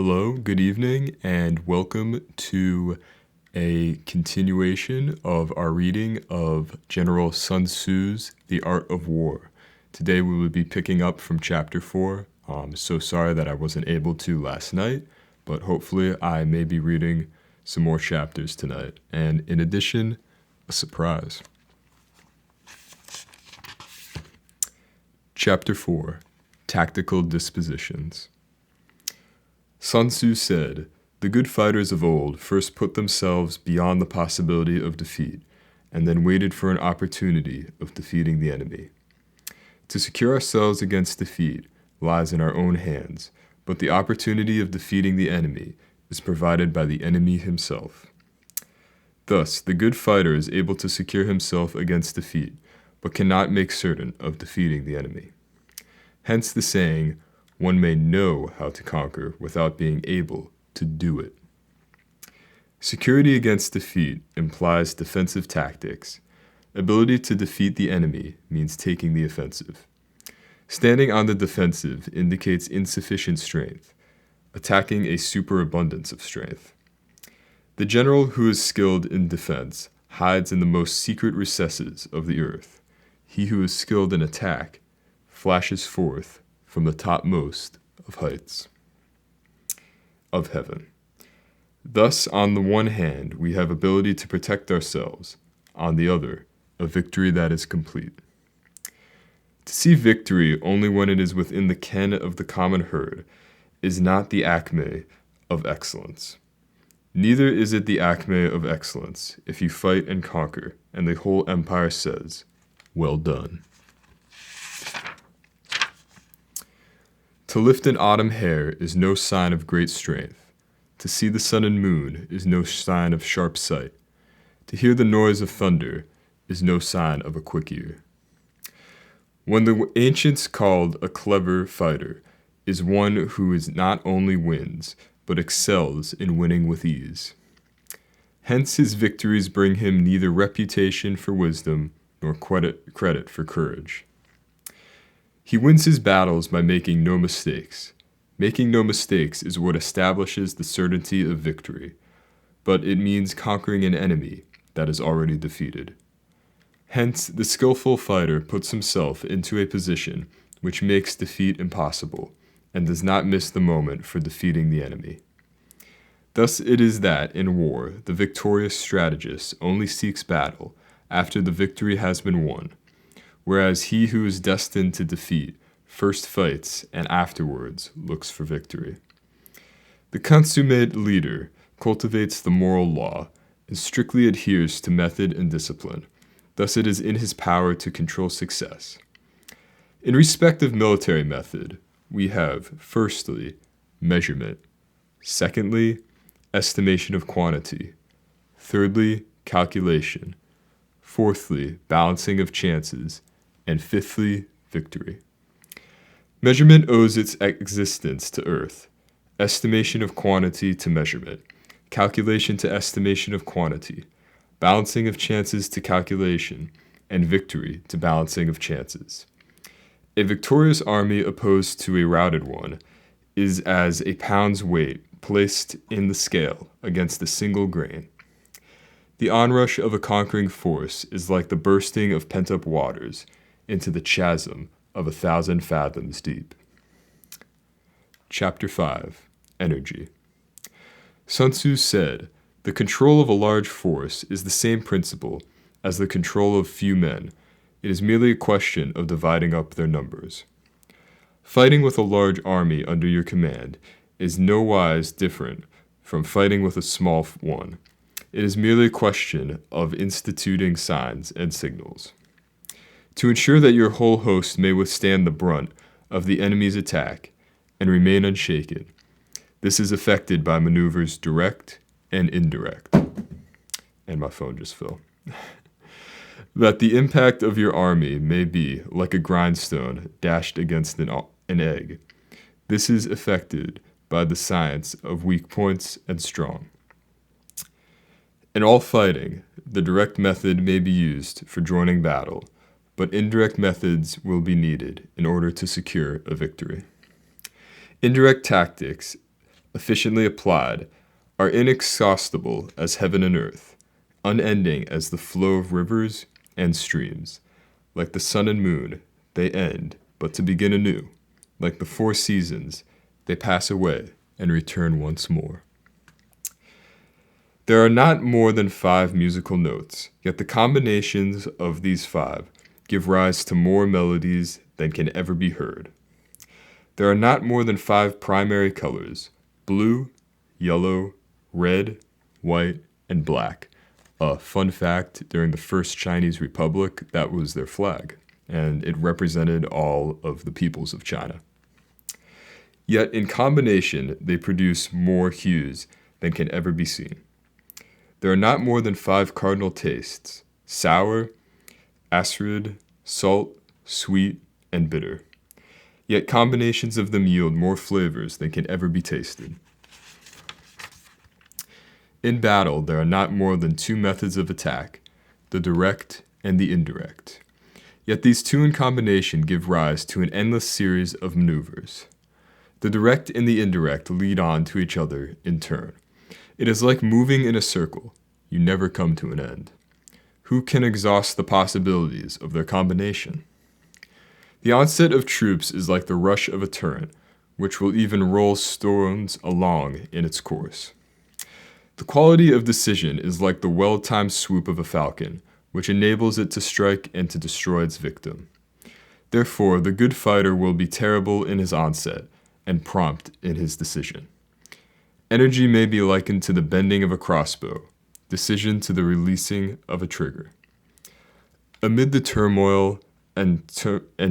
Hello, good evening, and welcome to a continuation of our reading of General Sun Tzu's The Art of War. Today we will be picking up from Chapter 4. I'm so sorry that I wasn't able to last night, but hopefully I may be reading some more chapters tonight. And in addition, a surprise. Chapter 4, Tactical Dispositions. Sun Tzu said, "The good fighters of old first put themselves beyond the possibility of defeat, and then waited for an opportunity of defeating the enemy. To secure ourselves against defeat lies in our own hands, but the opportunity of defeating the enemy is provided by the enemy himself. Thus, the good fighter is able to secure himself against defeat, but cannot make certain of defeating the enemy. Hence the saying, one may know how to conquer without being able to do it. Security against defeat implies defensive tactics. Ability to defeat the enemy means taking the offensive. Standing on the defensive indicates insufficient strength, attacking a superabundance of strength. The general who is skilled in defense hides in the most secret recesses of the earth. He who is skilled in attack flashes forth from the topmost of heights of heaven. Thus, on the one hand, we have ability to protect ourselves, on the other, a victory that is complete. To see victory only when it is within the ken of the common herd is not the acme of excellence. Neither is it the acme of excellence if you fight and conquer, and the whole empire says, 'Well done.' To lift an autumn hair is no sign of great strength. To see the sun and moon is no sign of sharp sight. To hear the noise of thunder is no sign of a quick ear. When the ancients called a clever fighter is one who is not only wins, but excels in winning with ease. Hence his victories bring him neither reputation for wisdom nor credit for courage. He wins his battles by making no mistakes. Making no mistakes is what establishes the certainty of victory, but it means conquering an enemy that is already defeated. Hence, the skillful fighter puts himself into a position which makes defeat impossible, and does not miss the moment for defeating the enemy. Thus it is that, in war, the victorious strategist only seeks battle after the victory has been won, whereas he who is destined to defeat first fights and afterwards looks for victory. The consummate leader cultivates the moral law and strictly adheres to method and discipline. Thus it is in his power to control success. In respect of military method, we have, firstly, measurement, secondly, estimation of quantity, thirdly, calculation, fourthly, balancing of chances, and fifthly, victory. Measurement owes its existence to earth, estimation of quantity to measurement, calculation to estimation of quantity, balancing of chances to calculation, and victory to balancing of chances. A victorious army opposed to a routed one is as a pound's weight placed in the scale against a single grain. The onrush of a conquering force is like the bursting of pent-up waters into the chasm of 1,000 fathoms deep. Chapter 5, Energy. Sun Tzu said, "The control of a large force is the same principle as the control of few men. It is merely a question of dividing up their numbers." Fighting with a large army under your command is nowise different from fighting with a small one. It is merely a question of instituting signs and signals. To ensure that your whole host may withstand the brunt of the enemy's attack and remain unshaken, this is effected by maneuvers direct and indirect. And my phone just fell. That the impact of your army may be like a grindstone dashed against an egg. This is effected by the science of weak points and strong. In all fighting, the direct method may be used for joining battle, but indirect methods will be needed in order to secure a victory. Indirect tactics efficiently applied, are inexhaustible as heaven and earth, unending as the flow of rivers and streams. Like the sun and moon, they end, but to begin anew. Like the four seasons, they pass away and return once more. There are not more than 5 musical notes, yet the combinations of these 5 give rise to more melodies than can ever be heard. There are not more than 5 primary colors: blue, yellow, red, white, and black. A fun fact, during the First Chinese Republic, that was their flag, and it represented all of the peoples of China. Yet in combination, they produce more hues than can ever be seen. There are not more than 5 cardinal tastes: sour, acrid, salt, sweet, and bitter. Yet combinations of them yield more flavors than can ever be tasted. In battle, there are not more than 2 methods of attack, the direct and the indirect. Yet these 2 in combination give rise to an endless series of maneuvers. The direct and the indirect lead on to each other in turn. It is like moving in a circle. You never come to an end. Who can exhaust the possibilities of their combination? The onset of troops is like the rush of a torrent, which will even roll stones along in its course. The quality of decision is like the well-timed swoop of a falcon, which enables it to strike and to destroy its victim. Therefore, the good fighter will be terrible in his onset and prompt in his decision. Energy may be likened to the bending of a crossbow, decision to the releasing of a trigger. Amid the turmoil and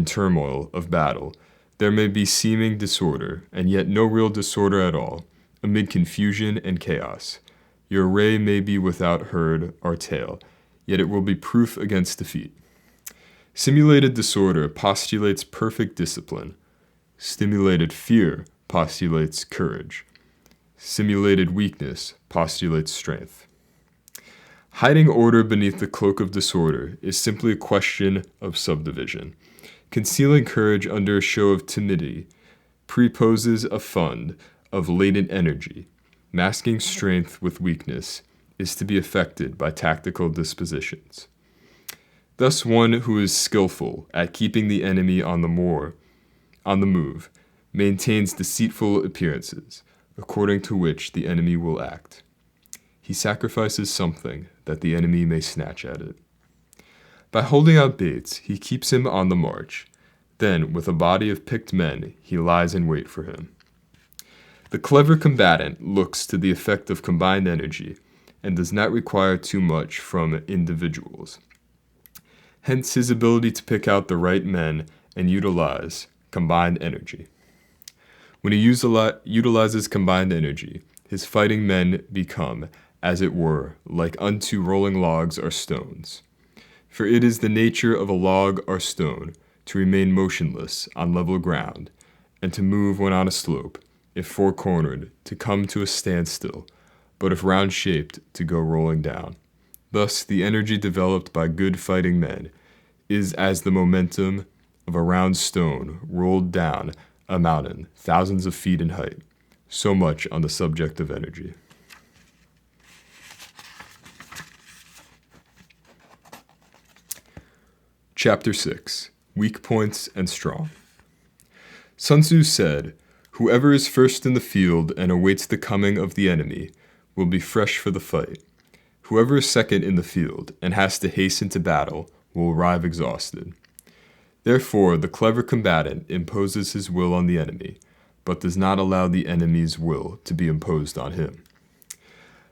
turmoil of battle, there may be seeming disorder, and yet no real disorder at all. Amid confusion and chaos, your array may be without herd or tail, yet it will be proof against defeat. Simulated disorder postulates perfect discipline. Stimulated fear postulates courage. Simulated weakness postulates strength. Hiding order beneath the cloak of disorder is simply a question of subdivision. Concealing courage under a show of timidity preposes a fund of latent energy. Masking strength with weakness is to be effected by tactical dispositions. Thus, one who is skillful at keeping the enemy on the move maintains deceitful appearances, according to which the enemy will act. He sacrifices something that the enemy may snatch at it. By holding out baits, he keeps him on the march. Then, with a body of picked men, he lies in wait for him. The clever combatant looks to the effect of combined energy and does not require too much from individuals. Hence his ability to pick out the right men and utilize combined energy. When he utilizes combined energy, his fighting men become, as it were, like unto rolling logs or stones. For it is the nature of a log or stone to remain motionless on level ground, and to move when on a slope, if four-cornered, to come to a standstill, but if round-shaped, to go rolling down. Thus, the energy developed by good fighting men is as the momentum of a round stone rolled down a mountain thousands of feet in height. So much on the subject of energy. Chapter 6. Weak Points and Strong. Sun Tzu said, "Whoever is first in the field and awaits the coming of the enemy will be fresh for the fight. Whoever is second in the field and has to hasten to battle will arrive exhausted." Therefore, the clever combatant imposes his will on the enemy, but does not allow the enemy's will to be imposed on him.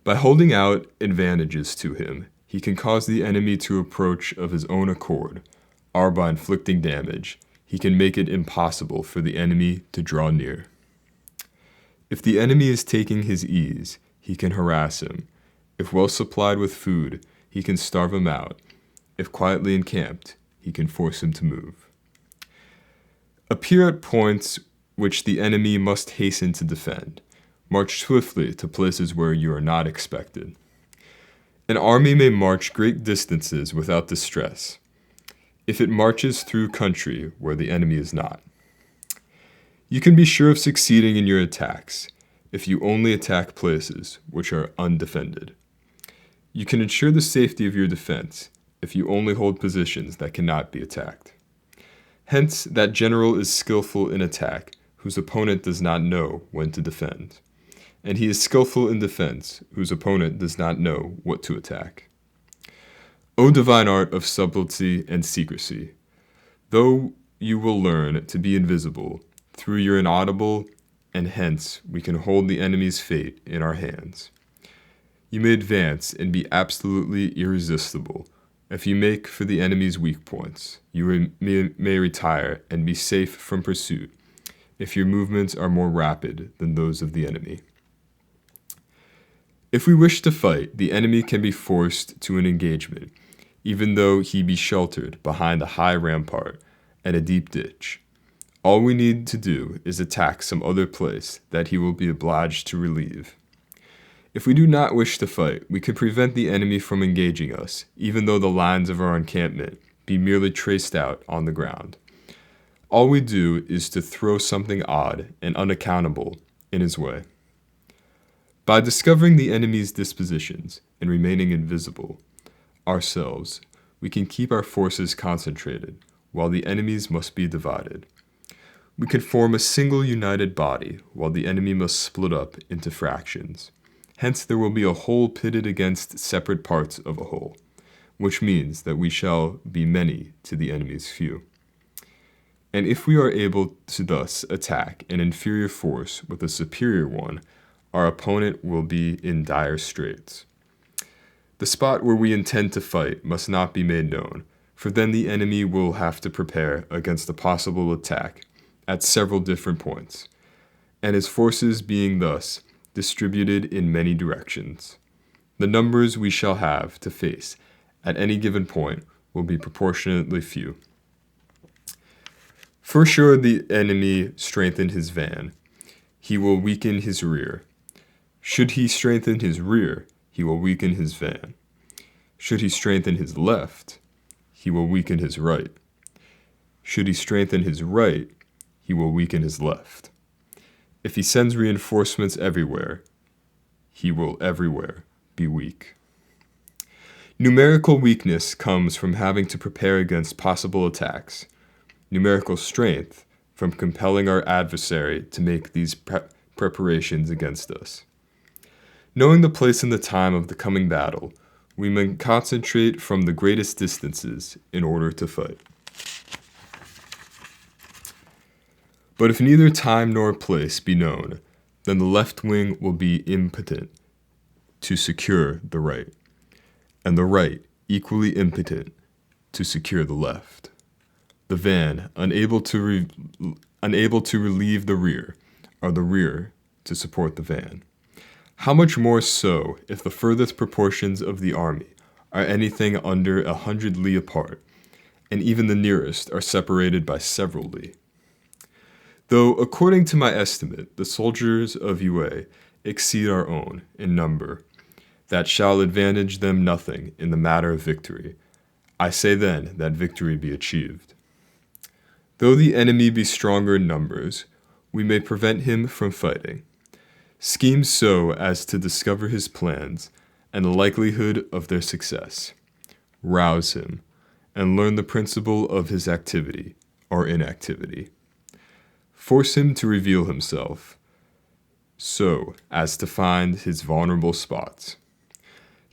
By holding out advantages to him, he can cause the enemy to approach of his own accord, or by inflicting damage, he can make it impossible for the enemy to draw near. If the enemy is taking his ease, he can harass him. If well supplied with food, he can starve him out. If quietly encamped, he can force him to move. Appear at points which the enemy must hasten to defend. March swiftly to places where you are not expected. An army may march great distances without distress, if it marches through country where the enemy is not. You can be sure of succeeding in your attacks if you only attack places which are undefended. You can ensure the safety of your defense if you only hold positions that cannot be attacked. Hence, that general is skillful in attack whose opponent does not know when to defend, and he is skillful in defense whose opponent does not know what to attack. O divine art of subtlety and secrecy, though you will learn to be invisible through your inaudible, and hence we can hold the enemy's fate in our hands. You may advance and be absolutely irresistible. If you make for the enemy's weak points, you may retire and be safe from pursuit if your movements are more rapid than those of the enemy. If we wish to fight, the enemy can be forced to an engagement, even though he be sheltered behind a high rampart and a deep ditch. All we need to do is attack some other place that he will be obliged to relieve. If we do not wish to fight, we could prevent the enemy from engaging us, even though the lines of our encampment be merely traced out on the ground. All we do is to throw something odd and unaccountable in his way. By discovering the enemy's dispositions and remaining invisible ourselves, we can keep our forces concentrated, while the enemy's must be divided. We can form a single united body, while the enemy must split up into fractions. Hence there will be a whole pitted against separate parts of a whole, which means that we shall be many to the enemy's few. And if we are able to thus attack an inferior force with a superior one, our opponent will be in dire straits. The spot where we intend to fight must not be made known, for then the enemy will have to prepare against a possible attack at several different points, and his forces being thus distributed in many directions, the numbers we shall have to face at any given point will be proportionately few. For sure the enemy strengthen his van, he will weaken his rear. Should he strengthen his rear, he will weaken his van. Should he strengthen his left, he will weaken his right. Should he strengthen his right, he will weaken his left. If he sends reinforcements everywhere, he will everywhere be weak. Numerical weakness comes from having to prepare against possible attacks. Numerical strength from compelling our adversary to make these preparations against us. Knowing the place and the time of the coming battle, we may concentrate from the greatest distances in order to fight. But if neither time nor place be known, then the left wing will be impotent to secure the right, and the right equally impotent to secure the left. The van, unable to relieve the rear, or the rear to support the van. How much more so if the furthest proportions of the army are anything under 100 li apart, and even the nearest are separated by several li. Though, according to my estimate, the soldiers of UA exceed our own in number, that shall advantage them nothing in the matter of victory. I say then that victory be achieved. Though the enemy be stronger in numbers, we may prevent him from fighting. Scheme so as to discover his plans and the likelihood of their success. Rouse him, and learn the principle of his activity or inactivity. Force him to reveal himself, so as to find his vulnerable spots.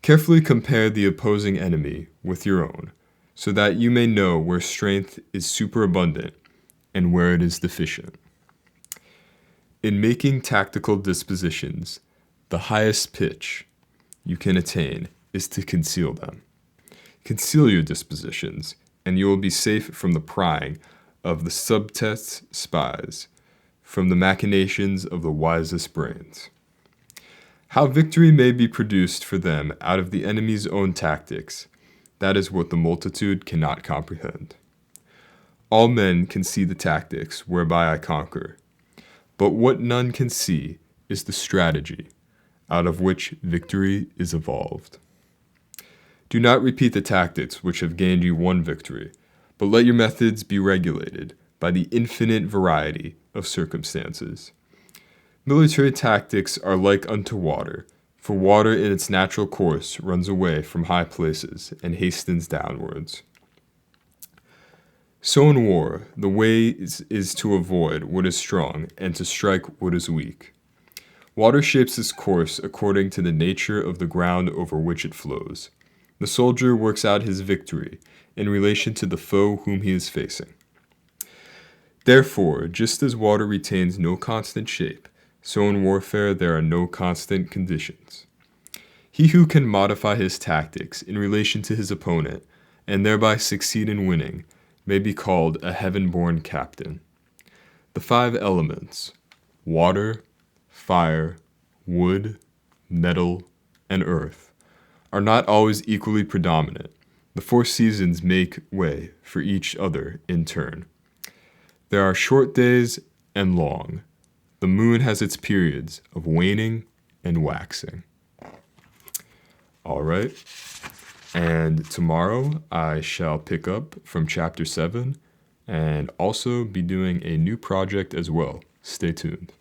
Carefully compare the opposing enemy with your own, so that you may know where strength is superabundant and where it is deficient. In making tactical dispositions, the highest pitch you can attain is to conceal them. Conceal your dispositions, and you will be safe from the prying of the subtest spies, from the machinations of the wisest brains. How victory may be produced for them out of the enemy's own tactics, that is what the multitude cannot comprehend. All men can see the tactics whereby I conquer, but what none can see is the strategy out of which victory is evolved. Do not repeat the tactics which have gained you one victory, but let your methods be regulated by the infinite variety of circumstances. Military tactics are like unto water, for water in its natural course runs away from high places and hastens downwards. So in war, the way is to avoid what is strong and to strike what is weak. Water shapes its course according to the nature of the ground over which it flows. The soldier works out his victory in relation to the foe whom he is facing. Therefore, just as water retains no constant shape, so in warfare there are no constant conditions. He who can modify his tactics in relation to his opponent, and thereby succeed in winning, may be called a heaven-born captain. The 5 elements, water, fire, wood, metal, and earth, are not always equally predominant. The 4 seasons make way for each other in turn. There are short days and long. The moon has its periods of waning and waxing. All right. And tomorrow I shall pick up from chapter 7 and also be doing a new project as well. Stay tuned.